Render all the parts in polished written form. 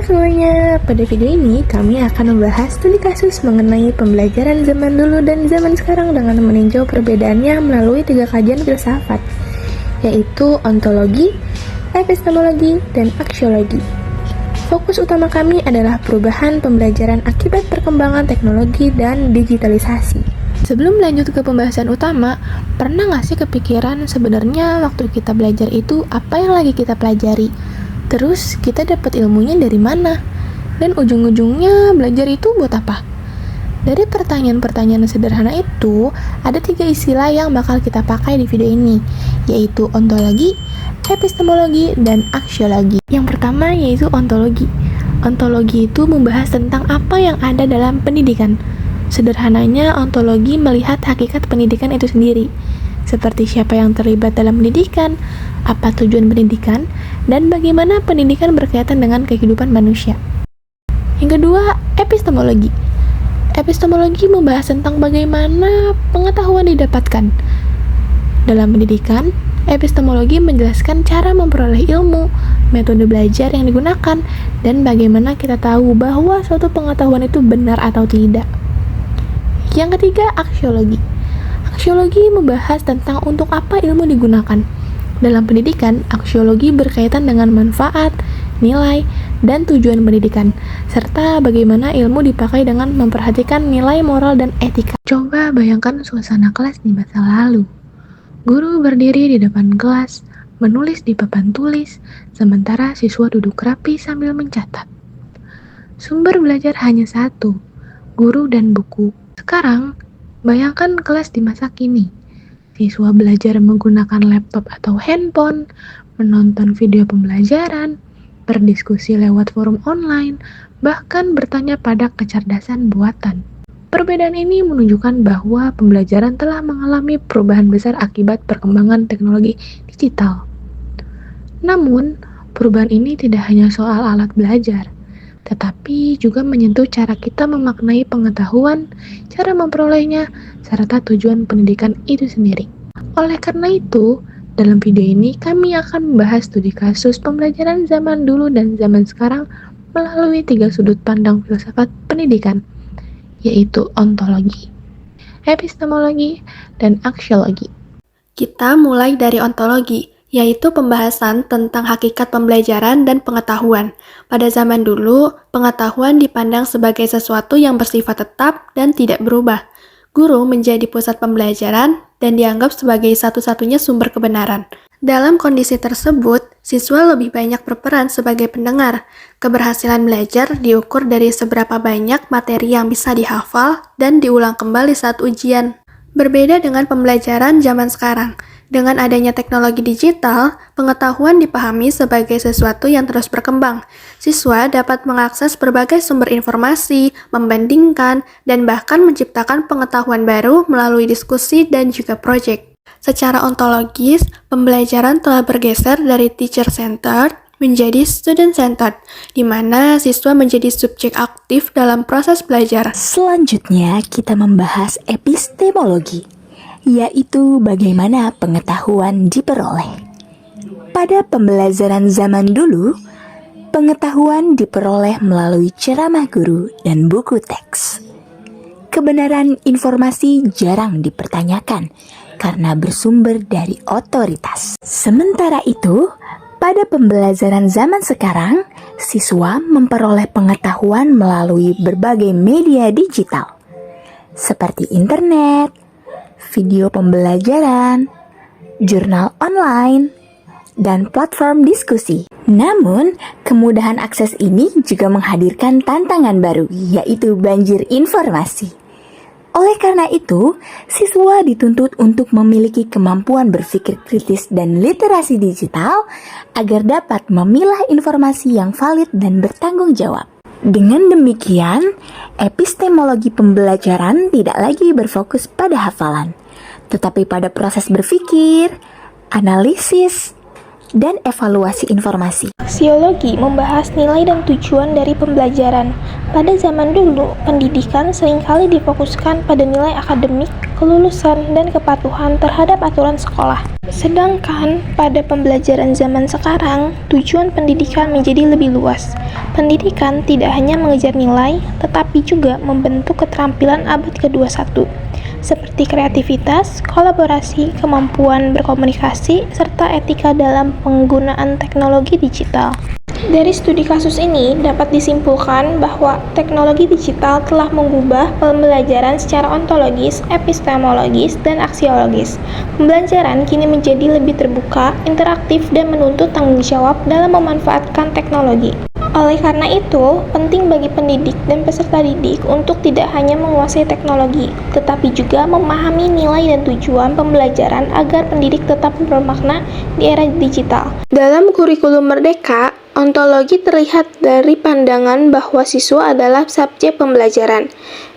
Halo semuanya, pada video ini kami akan membahas studi kasus mengenai pembelajaran zaman dulu dan zaman sekarang dengan meninjau perbedaannya melalui 3 kajian filsafat, yaitu ontologi, epistemologi, dan aksiologi. Fokus utama kami adalah perubahan pembelajaran akibat perkembangan teknologi dan digitalisasi. Sebelum lanjut ke pembahasan utama, pernah nggak sih kepikiran sebenarnya waktu kita belajar itu apa yang lagi kita pelajari? Terus kita dapat ilmunya dari mana? Dan ujung-ujungnya belajar itu buat apa? Dari pertanyaan-pertanyaan sederhana itu, ada 3 istilah yang bakal kita pakai di video ini, yaitu ontologi, epistemologi, dan aksiologi. Yang pertama yaitu ontologi. Ontologi itu membahas tentang apa yang ada dalam pendidikan. Sederhananya, ontologi melihat hakikat pendidikan itu sendiri, seperti siapa yang terlibat dalam pendidikan, apa tujuan pendidikan, dan bagaimana pendidikan berkaitan dengan kehidupan manusia. Yang kedua, epistemologi. Epistemologi membahas tentang bagaimana pengetahuan didapatkan. Dalam pendidikan, epistemologi menjelaskan cara memperoleh ilmu, metode belajar yang digunakan, dan bagaimana kita tahu bahwa suatu pengetahuan itu benar atau tidak. Yang ketiga, aksiologi. Aksiologi membahas tentang untuk apa ilmu digunakan. Dalam pendidikan, aksiologi berkaitan dengan manfaat, nilai, dan tujuan pendidikan, serta bagaimana ilmu dipakai dengan memperhatikan nilai moral dan etika. Coba bayangkan suasana kelas di masa lalu. Guru berdiri di depan kelas, menulis di papan tulis, sementara siswa duduk rapi sambil mencatat. Sumber belajar hanya satu, guru dan buku. Sekarang, bayangkan kelas di masa kini. Siswa belajar menggunakan laptop atau handphone, menonton video pembelajaran, berdiskusi lewat forum online, bahkan bertanya pada kecerdasan buatan. Perbedaan ini menunjukkan bahwa pembelajaran telah mengalami perubahan besar akibat perkembangan teknologi digital. Namun, perubahan ini tidak hanya soal alat belajar, tetapi juga menyentuh cara kita memaknai pengetahuan, cara memperolehnya, serta tujuan pendidikan itu sendiri. Oleh karena itu, dalam video ini kami akan membahas studi kasus pembelajaran zaman dulu dan zaman sekarang melalui 3 sudut pandang filsafat pendidikan, yaitu ontologi, epistemologi, dan aksiologi. Kita mulai dari ontologi, yaitu pembahasan tentang hakikat pembelajaran dan pengetahuan. Pada zaman dulu, pengetahuan dipandang sebagai sesuatu yang bersifat tetap dan tidak berubah. Guru menjadi pusat pembelajaran dan dianggap sebagai satu-satunya sumber kebenaran. Dalam kondisi tersebut, siswa lebih banyak berperan sebagai pendengar. Keberhasilan belajar diukur dari seberapa banyak materi yang bisa dihafal dan diulang kembali saat ujian. Berbeda dengan pembelajaran zaman sekarang. Dengan adanya teknologi digital, pengetahuan dipahami sebagai sesuatu yang terus berkembang. Siswa dapat mengakses berbagai sumber informasi, membandingkan, dan bahkan menciptakan pengetahuan baru melalui diskusi dan juga proyek. Secara ontologis, pembelajaran telah bergeser dari teacher-centered menjadi student-centered, di mana siswa menjadi subjek aktif dalam proses belajar. Selanjutnya, kita membahas epistemologi, yaitu bagaimana pengetahuan diperoleh. Pada pembelajaran zaman dulu, pengetahuan diperoleh melalui ceramah guru dan buku teks. Kebenaran informasi jarang dipertanyakan karena bersumber dari otoritas. Sementara itu, pada pembelajaran zaman sekarang, siswa memperoleh pengetahuan melalui berbagai media digital, seperti internet, video pembelajaran, jurnal online, dan platform diskusi. Namun, kemudahan akses ini juga menghadirkan tantangan baru, yaitu banjir informasi. Oleh karena itu, siswa dituntut untuk memiliki kemampuan berpikir kritis dan literasi digital agar dapat memilah informasi yang valid dan bertanggung jawab. Dengan demikian, epistemologi pembelajaran tidak lagi berfokus pada hafalan, tetapi pada proses berpikir, analisis, dan evaluasi informasi. Aksiologi membahas nilai dan tujuan dari pembelajaran. Pada zaman dulu, pendidikan seringkali difokuskan pada nilai akademik, kelulusan, dan kepatuhan terhadap aturan sekolah. Sedangkan pada pembelajaran zaman sekarang, tujuan pendidikan menjadi lebih luas. Pendidikan tidak hanya mengejar nilai, tetapi juga membentuk keterampilan abad ke-21, seperti kreativitas, kolaborasi, kemampuan berkomunikasi, serta etika dalam penggunaan teknologi digital. Dari studi kasus ini dapat disimpulkan bahwa teknologi digital telah mengubah pembelajaran secara ontologis, epistemologis, dan aksiologis. Pembelajaran kini menjadi lebih terbuka, interaktif, dan menuntut tanggung jawab dalam memanfaatkan teknologi. Oleh karena itu, penting bagi pendidik dan peserta didik untuk tidak hanya menguasai teknologi, tetapi juga memahami nilai dan tujuan pembelajaran agar pendidik tetap bermakna di era digital. Dalam kurikulum Merdeka, ontologi terlihat dari pandangan bahwa siswa adalah subjek pembelajaran.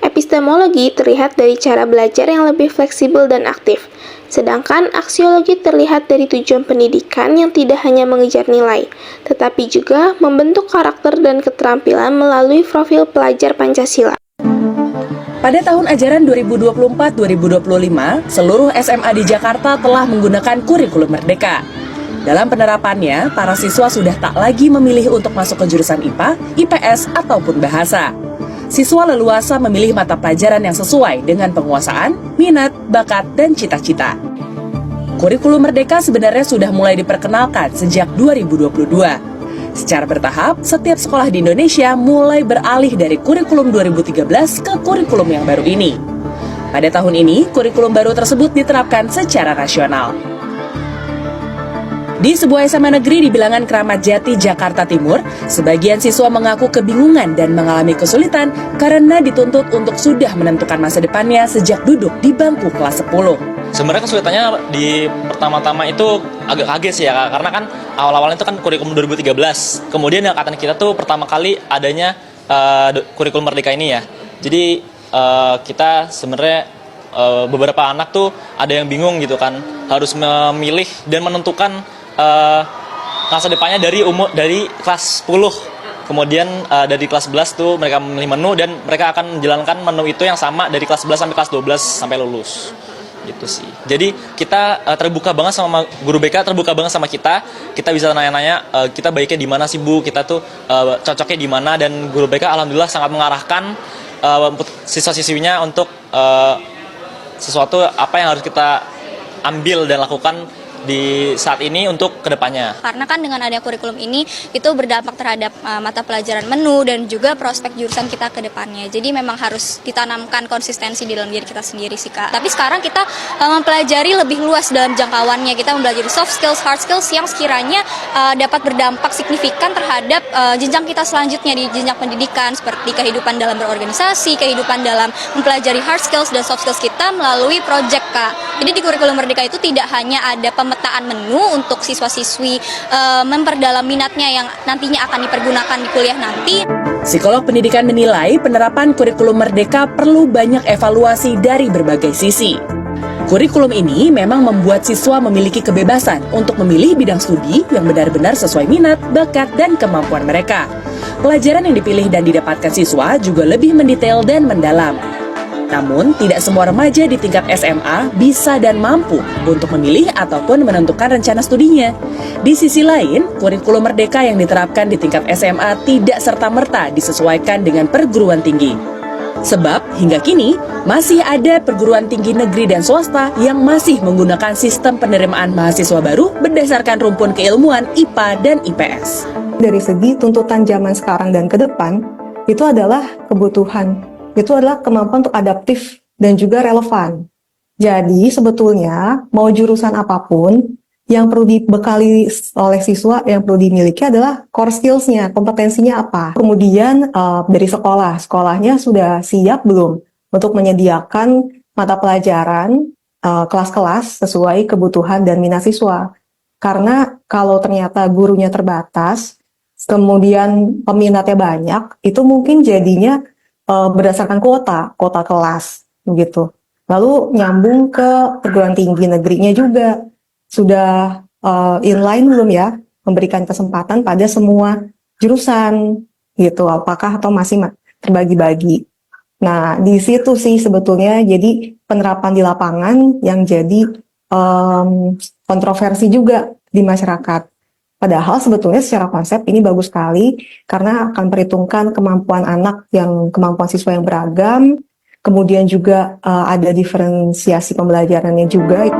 Epistemologi terlihat dari cara belajar yang lebih fleksibel dan aktif. Sedangkan aksiologi terlihat dari tujuan pendidikan yang tidak hanya mengejar nilai, tetapi juga membentuk karakter dan keterampilan melalui profil pelajar Pancasila. Pada tahun ajaran 2024-2025, seluruh SMA di Jakarta telah menggunakan kurikulum Merdeka. Dalam penerapannya, para siswa sudah tak lagi memilih untuk masuk ke jurusan IPA, IPS, ataupun bahasa. Siswa leluasa memilih mata pelajaran yang sesuai dengan penguasaan, minat, bakat, dan cita-cita. Kurikulum Merdeka sebenarnya sudah mulai diperkenalkan sejak 2022. Secara bertahap, setiap sekolah di Indonesia mulai beralih dari kurikulum 2013 ke kurikulum yang baru ini. Pada tahun ini, kurikulum baru tersebut diterapkan secara nasional. Di sebuah SMA negeri di bilangan Kramat Jati, Jakarta Timur, sebagian siswa mengaku kebingungan dan mengalami kesulitan karena dituntut untuk sudah menentukan masa depannya sejak duduk di bangku kelas 10. Sebenarnya kesulitannya di pertama-tama itu agak kaget sih ya, Kak. Karena kan awal-awalnya itu kan kurikulum 2013. Kemudian yang angkatan kita tuh pertama kali adanya kurikulum Merdeka ini ya. Jadi kita sebenarnya beberapa anak tuh ada yang bingung gitu kan, harus memilih dan menentukan masa depannya dari kelas 10. Kemudian dari kelas 11 tuh mereka memilih menu dan mereka akan menjalankan menu itu yang sama dari kelas 11 sampai kelas 12 sampai lulus. Gitu sih. Jadi kita terbuka banget sama guru BK, terbuka banget sama kita. Kita bisa nanya-nanya kita baiknya di mana sih Bu? Kita tuh cocoknya di mana, dan guru BK alhamdulillah sangat mengarahkan siswa-siswinya untuk sesuatu apa yang harus kita ambil dan lakukan di saat ini untuk kedepannya. Karena kan dengan adanya kurikulum ini itu berdampak terhadap mata pelajaran menu dan juga prospek jurusan kita ke depannya. Jadi memang harus ditanamkan konsistensi di dalam diri kita sendiri sih Kak. Tapi sekarang kita mempelajari lebih luas dalam jangkauannya. Kita mempelajari soft skills, hard skills yang sekiranya dapat berdampak signifikan terhadap jenjang kita selanjutnya di jenjang pendidikan, seperti kehidupan dalam berorganisasi, kehidupan dalam mempelajari hard skills dan soft skills kita melalui project Kak. Jadi di kurikulum Merdeka itu tidak hanya ada pemetaan menu untuk siswa-siswi memperdalam minatnya yang nantinya akan dipergunakan di kuliah nanti. Psikolog pendidikan menilai penerapan kurikulum Merdeka perlu banyak evaluasi dari berbagai sisi. Kurikulum ini memang membuat siswa memiliki kebebasan untuk memilih bidang studi yang benar-benar sesuai minat, bakat, dan kemampuan mereka. Pelajaran yang dipilih dan didapatkan siswa juga lebih mendetail dan mendalam. Namun, tidak semua remaja di tingkat SMA bisa dan mampu untuk memilih ataupun menentukan rencana studinya. Di sisi lain, kurikulum Merdeka yang diterapkan di tingkat SMA tidak serta-merta disesuaikan dengan perguruan tinggi. Sebab, hingga kini, masih ada perguruan tinggi negeri dan swasta yang masih menggunakan sistem penerimaan mahasiswa baru berdasarkan rumpun keilmuan IPA dan IPS. Dari segi tuntutan zaman sekarang dan ke depan, itu adalah kebutuhan. Itu adalah kemampuan untuk adaptif dan juga relevan. Jadi sebetulnya mau jurusan apapun yang perlu dibekali oleh siswa, yang perlu dimiliki adalah core skills-nya, kompetensinya apa. Kemudian dari sekolahnya sudah siap belum untuk menyediakan mata pelajaran, kelas-kelas sesuai kebutuhan dan minat siswa. Karena kalau ternyata gurunya terbatas, kemudian peminatnya banyak, itu mungkin jadinya berdasarkan kuota kelas begitu. Lalu nyambung ke perguruan tinggi negerinya juga sudah inline belum ya, memberikan kesempatan pada semua jurusan gitu, apakah atau masih terbagi-bagi. Nah, di situ sih sebetulnya jadi penerapan di lapangan yang jadi kontroversi juga di masyarakat. Padahal sebetulnya secara konsep ini bagus sekali karena akan memperhitungkan kemampuan kemampuan siswa yang beragam, kemudian juga ada diferensiasi pembelajarannya juga.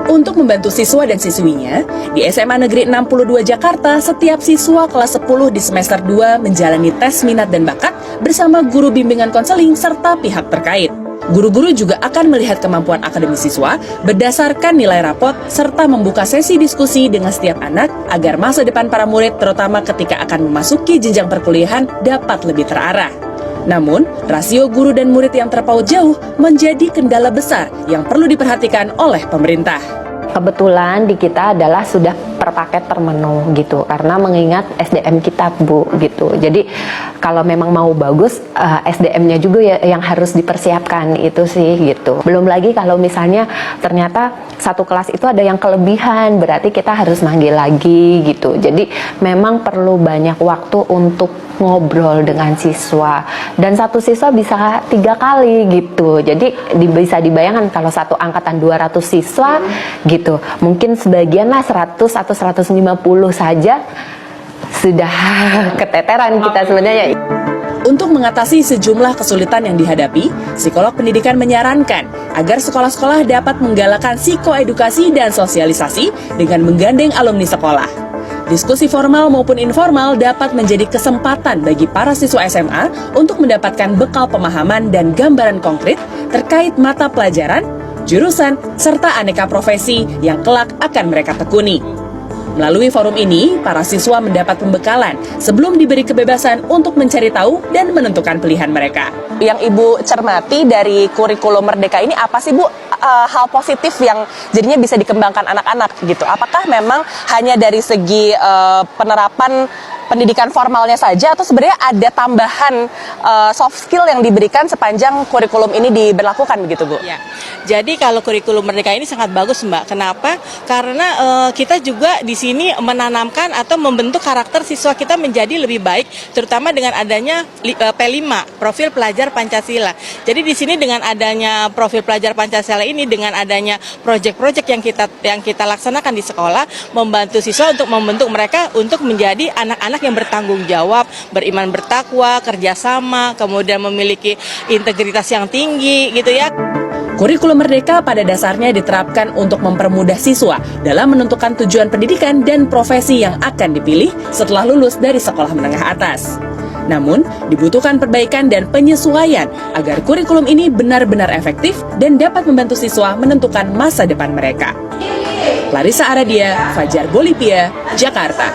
Untuk membantu siswa dan siswinya, di SMA Negeri 62 Jakarta, setiap siswa kelas 10 di semester 2 menjalani tes minat dan bakat bersama guru bimbingan konseling serta pihak terkait. Guru-guru juga akan melihat kemampuan akademis siswa berdasarkan nilai rapot serta membuka sesi diskusi dengan setiap anak agar masa depan para murid terutama ketika akan memasuki jenjang perkuliahan dapat lebih terarah. Namun, rasio guru dan murid yang terpaut jauh menjadi kendala besar yang perlu diperhatikan oleh pemerintah. Kebetulan di kita adalah sudah per paket termenu gitu, karena mengingat SDM kita Bu gitu. Jadi kalau memang mau bagus, SDM-nya juga yang harus dipersiapkan itu sih gitu. Belum lagi kalau misalnya ternyata satu kelas itu ada yang kelebihan, berarti kita harus manggil lagi gitu. Jadi memang perlu banyak waktu untuk ngobrol dengan siswa, dan satu siswa bisa 3 kali gitu. Jadi bisa dibayangkan kalau satu angkatan 200 siswa gitu, mungkin sebagian lah 100 atau 150 saja sudah keteteran kita sebenarnya. Untuk mengatasi sejumlah kesulitan yang dihadapi, psikolog pendidikan menyarankan agar sekolah-sekolah dapat menggalakkan psikoedukasi dan sosialisasi dengan menggandeng alumni sekolah. Diskusi formal maupun informal dapat menjadi kesempatan bagi para siswa SMA untuk mendapatkan bekal pemahaman dan gambaran konkret terkait mata pelajaran, jurusan, serta aneka profesi yang kelak akan mereka tekuni. Melalui forum ini, para siswa mendapat pembekalan sebelum diberi kebebasan untuk mencari tahu dan menentukan pilihan mereka. Yang Ibu cermati dari kurikulum Merdeka ini apa sih Bu hal positif yang jadinya bisa dikembangkan anak-anak gitu? Apakah memang hanya dari segi penerapan pendidikan formalnya saja atau sebenarnya ada tambahan soft skill yang diberikan sepanjang kurikulum ini diberlakukan begitu Bu? Ya. Jadi kalau kurikulum Merdeka ini sangat bagus Mbak. Kenapa? Karena kita juga di sini menanamkan atau membentuk karakter siswa kita menjadi lebih baik, terutama dengan adanya P5, Profil Pelajar Pancasila. Jadi di sini dengan adanya Profil Pelajar Pancasila ini, dengan adanya proyek-proyek yang kita laksanakan di sekolah, membantu siswa untuk membentuk mereka untuk menjadi anak-anak yang bertanggung jawab, beriman bertakwa, kerjasama, kemudian memiliki integritas yang tinggi gitu ya. Kurikulum Merdeka pada dasarnya diterapkan untuk mempermudah siswa dalam menentukan tujuan pendidikan dan profesi yang akan dipilih setelah lulus dari sekolah menengah atas. Namun, dibutuhkan perbaikan dan penyesuaian agar kurikulum ini benar-benar efektif dan dapat membantu siswa menentukan masa depan mereka. Larissa Aradia, Fajar Bolivia, Jakarta.